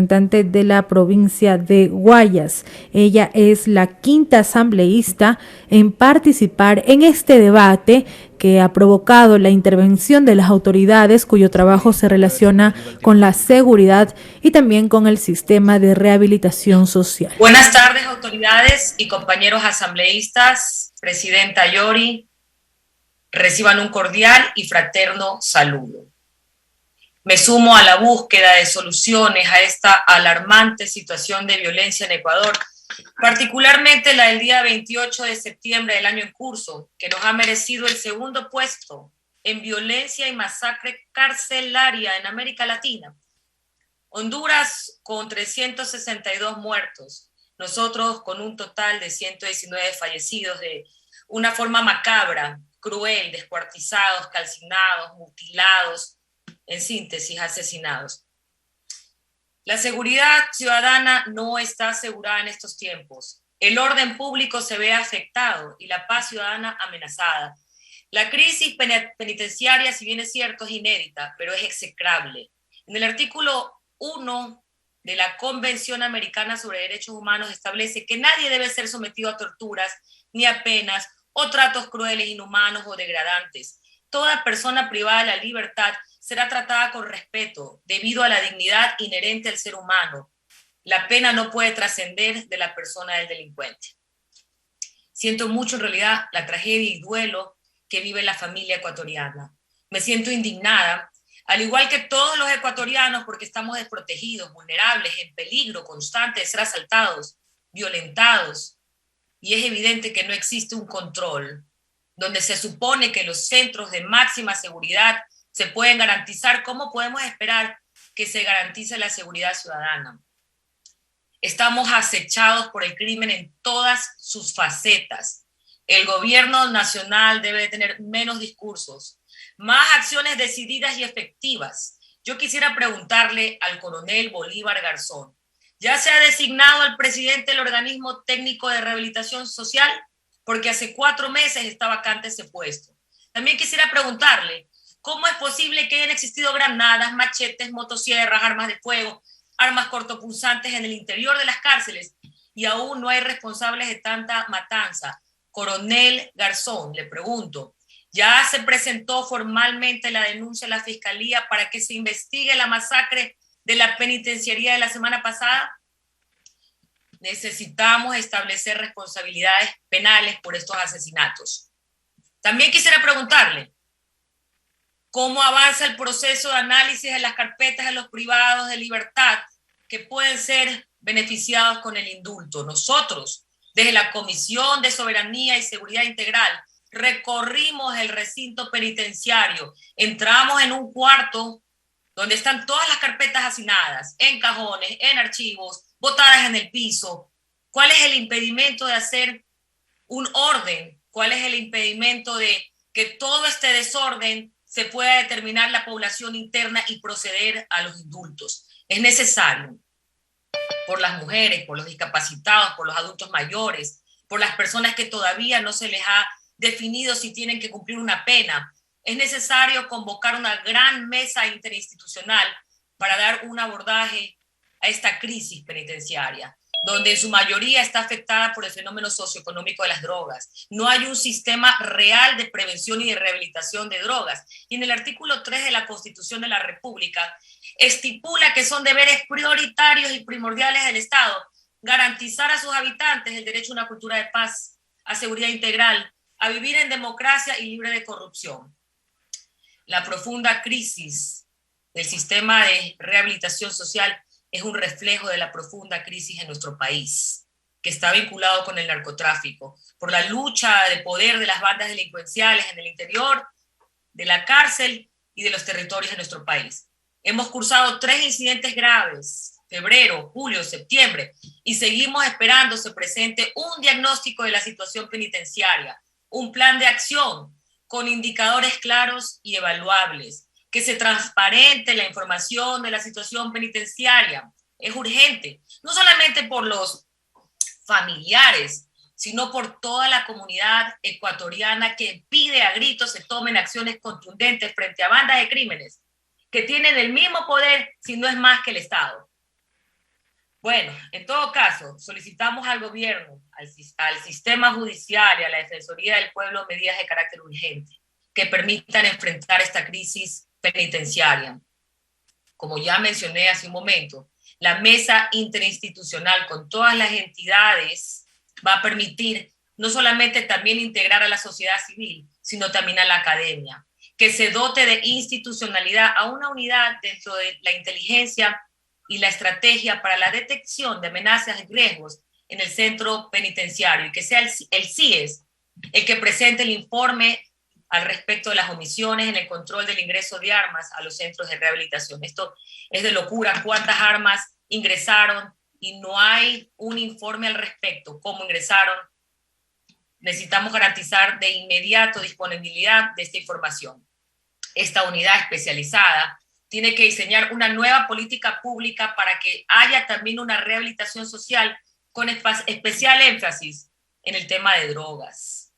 Representante de la provincia de Guayas. Ella es la quinta asambleísta en participar en este debate que ha provocado la intervención de las autoridades cuyo trabajo se relaciona con la seguridad y también con el sistema de rehabilitación social. Buenas tardes, autoridades y compañeros asambleístas. Presidenta Yori, reciban un cordial y fraterno saludo. Me sumo a la búsqueda de soluciones a esta alarmante situación de violencia en Ecuador, particularmente la del día 28 de septiembre del año en curso, que nos ha merecido el segundo puesto en violencia y masacre carcelaria en América Latina. Honduras con 362 muertos, nosotros con un total de 119 fallecidos de una forma macabra, cruel, descuartizados, calcinados, mutilados, en síntesis, asesinados. La seguridad ciudadana no está asegurada en estos tiempos. El orden público se ve afectado y la paz ciudadana amenazada. La crisis penitenciaria, si bien es cierto, es inédita, pero es execrable. En el artículo 1 de la Convención Americana sobre Derechos Humanos establece que nadie debe ser sometido a torturas, ni a penas o tratos crueles, inhumanos o degradantes. Toda persona privada de la libertad será tratada con respeto debido a la dignidad inherente al ser humano. La pena no puede trascender de la persona del delincuente. Siento mucho en realidad la tragedia y duelo que vive la familia ecuatoriana. Me siento indignada, al igual que todos los ecuatorianos, porque estamos desprotegidos, vulnerables, en peligro constante de ser asaltados, violentados. Y es evidente que no existe un control, donde se supone que los centros de máxima seguridad se pueden garantizar. ¿Cómo podemos esperar que se garantice la seguridad ciudadana? Estamos acechados por el crimen en todas sus facetas. El gobierno nacional debe de tener menos discursos, más acciones decididas y efectivas. Yo quisiera preguntarle al coronel Bolívar Garzón, ¿ya se ha designado al presidente del organismo técnico de rehabilitación social? Porque hace 4 meses está vacante ese puesto. También quisiera preguntarle, ¿cómo es posible que hayan existido granadas, machetes, motosierras, armas de fuego, armas cortopunzantes en el interior de las cárceles y aún no hay responsables de tanta matanza? Coronel Garzón, le pregunto, ¿ya se presentó formalmente la denuncia a la Fiscalía para que se investigue la masacre de la penitenciaría de la semana pasada? Necesitamos establecer responsabilidades penales por estos asesinatos. También quisiera preguntarle, ¿cómo avanza el proceso de análisis de las carpetas de los privados de libertad que pueden ser beneficiados con el indulto? Nosotros, desde la Comisión de Soberanía y Seguridad Integral, recorrimos el recinto penitenciario, entramos en un cuarto donde están todas las carpetas hacinadas, en cajones, en archivos, botadas en el piso. ¿Cuál es el impedimento de hacer un orden? ¿Cuál es el impedimento de que todo este desorden se pueda determinar la población interna y proceder a los indultos? Es necesario, por las mujeres, por los discapacitados, por los adultos mayores, por las personas que todavía no se les ha definido si tienen que cumplir una pena. Es necesario convocar una gran mesa interinstitucional para dar un abordaje a esta crisis penitenciaria, donde en su mayoría está afectada por el fenómeno socioeconómico de las drogas. No hay un sistema real de prevención y de rehabilitación de drogas. Y en el artículo 3 de la Constitución de la República estipula que son deberes prioritarios y primordiales del Estado garantizar a sus habitantes el derecho a una cultura de paz, a seguridad integral, a vivir en democracia y libre de corrupción. La profunda crisis del sistema de rehabilitación social es un reflejo de la profunda crisis en nuestro país, que está vinculado con el narcotráfico, por la lucha de poder de las bandas delincuenciales en el interior de la cárcel y de los territorios de nuestro país. Hemos cursado 3 incidentes graves, febrero, julio, septiembre, y seguimos esperando se presente un diagnóstico de la situación penitenciaria, un plan de acción con indicadores claros y evaluables, que se transparente la información de la situación penitenciaria. Es urgente, no solamente por los familiares, sino por toda la comunidad ecuatoriana que pide a gritos se tomen acciones contundentes frente a bandas de crímenes que tienen el mismo poder, si no es más que el Estado. Bueno, en todo caso, solicitamos al gobierno, al sistema judicial y a la Defensoría del Pueblo medidas de carácter urgente que permitan enfrentar esta crisis penitenciaria. Como ya mencioné hace un momento, la mesa interinstitucional con todas las entidades va a permitir no solamente también integrar a la sociedad civil, sino también a la academia, que se dote de institucionalidad a una unidad dentro de la inteligencia y la estrategia para la detección de amenazas y riesgos en el centro penitenciario, y que sea el CIES el que presente el informe al respecto de las omisiones en el control del ingreso de armas a los centros de rehabilitación. Esto es de locura, cuántas armas ingresaron y no hay un informe al respecto, cómo ingresaron. Necesitamos garantizar de inmediato disponibilidad de esta información. Esta unidad especializada tiene que diseñar una nueva política pública para que haya también una rehabilitación social con especial énfasis en el tema de drogas.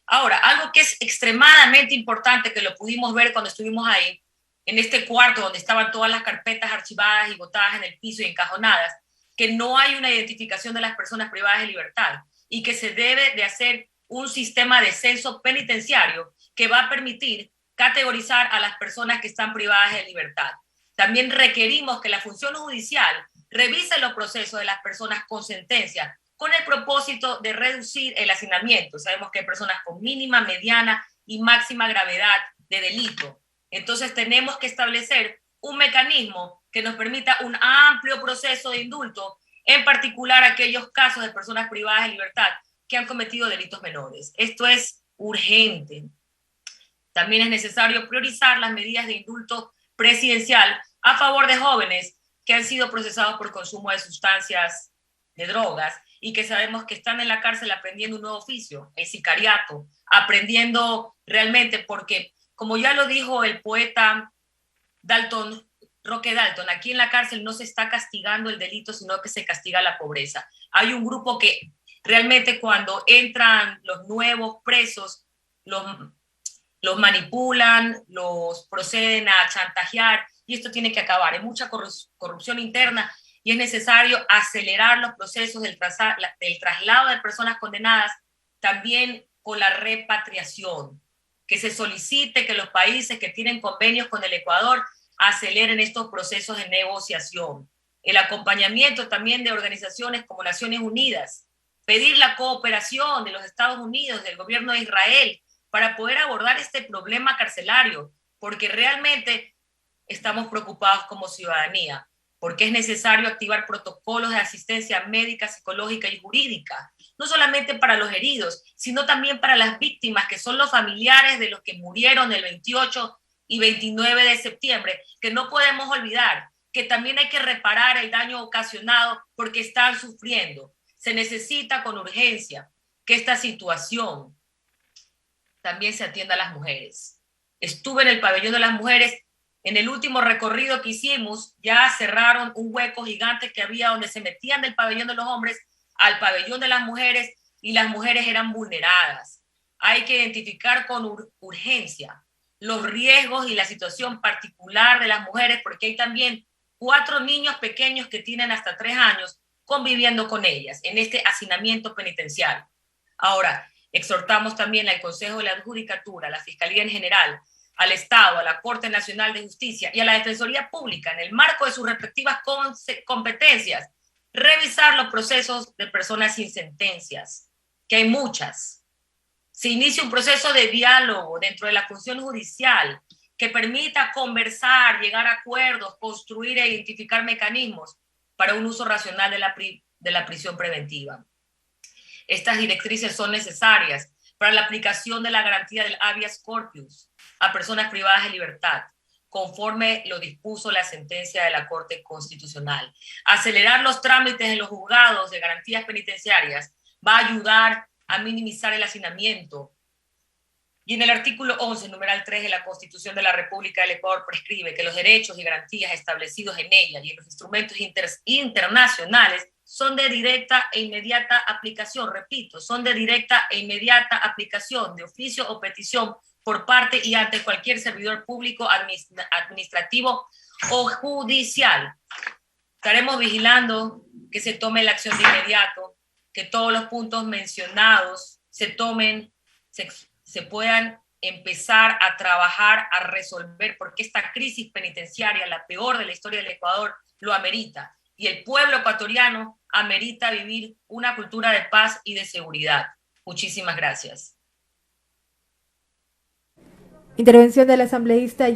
Ahora, algo que es extremadamente importante, que lo pudimos ver cuando estuvimos ahí, en este cuarto donde estaban todas las carpetas archivadas y botadas en el piso y encajonadas, que no hay una identificación de las personas privadas de libertad y que se debe de hacer un sistema de censo penitenciario que va a permitir categorizar a las personas que están privadas de libertad. También requerimos que la función judicial revise los procesos de las personas con sentencia con el propósito de reducir el hacinamiento. Sabemos que hay personas con mínima, mediana y máxima gravedad de delito. Entonces tenemos que establecer un mecanismo que nos permita un amplio proceso de indulto, en particular aquellos casos de personas privadas de libertad que han cometido delitos menores. Esto es urgente. También es necesario priorizar las medidas de indulto presidencial a favor de jóvenes que han sido procesados por consumo de sustancias, de drogas, y que sabemos que están en la cárcel aprendiendo un nuevo oficio, el sicariato, aprendiendo realmente, porque como ya lo dijo el poeta Roque Dalton, aquí en la cárcel no se está castigando el delito, sino que se castiga la pobreza. Hay un grupo que realmente cuando entran los nuevos presos, los manipulan, los proceden a chantajear, y esto tiene que acabar. Hay mucha corrupción interna y es necesario acelerar los procesos del traslado de personas condenadas, también con la repatriación, que se solicite que los países que tienen convenios con el Ecuador aceleren estos procesos de negociación. El acompañamiento también de organizaciones como Naciones Unidas, pedir la cooperación de los Estados Unidos, del gobierno de Israel, para poder abordar este problema carcelario, porque realmente estamos preocupados como ciudadanía, porque es necesario activar protocolos de asistencia médica, psicológica y jurídica, no solamente para los heridos, sino también para las víctimas, que son los familiares de los que murieron el 28 y 29 de septiembre, que no podemos olvidar, que también hay que reparar el daño ocasionado porque están sufriendo. Se necesita con urgencia que esta situación también se atienda a las mujeres. Estuve en el pabellón de las mujeres. En el último recorrido que hicimos, ya cerraron un hueco gigante que había donde se metían del pabellón de los hombres al pabellón de las mujeres, y las mujeres eran vulneradas. Hay que identificar con urgencia los riesgos y la situación particular de las mujeres, porque hay también 4 niños pequeños que tienen hasta 3 años conviviendo con ellas en este hacinamiento penitenciario. Ahora, exhortamos también al Consejo de la Judicatura, a la Fiscalía en general, al Estado, a la Corte Nacional de Justicia y a la Defensoría Pública, en el marco de sus respectivas competencias, revisar los procesos de personas sin sentencias, que hay muchas. Se inicia un proceso de diálogo dentro de la función judicial que permita conversar, llegar a acuerdos, construir e identificar mecanismos para un uso racional de la prisión preventiva. Estas directrices son necesarias para la aplicación de la garantía del habeas corpus a personas privadas de libertad, conforme lo dispuso la sentencia de la Corte Constitucional. Acelerar los trámites en los juzgados de garantías penitenciarias va a ayudar a minimizar el hacinamiento. Y en el artículo 11, numeral 3 de la Constitución de la República del Ecuador prescribe que los derechos y garantías establecidos en ella y en los instrumentos internacionales son de directa e inmediata aplicación, repito, son de directa e inmediata aplicación de oficio o petición por parte y ante cualquier servidor público, administrativo o judicial. Estaremos vigilando que se tome la acción de inmediato, que todos los puntos mencionados se tomen, se puedan empezar a trabajar, a resolver, porque esta crisis penitenciaria, la peor de la historia del Ecuador, lo amerita. Y el pueblo ecuatoriano amerita vivir una cultura de paz y de seguridad. Muchísimas gracias. Intervención del asambleísta.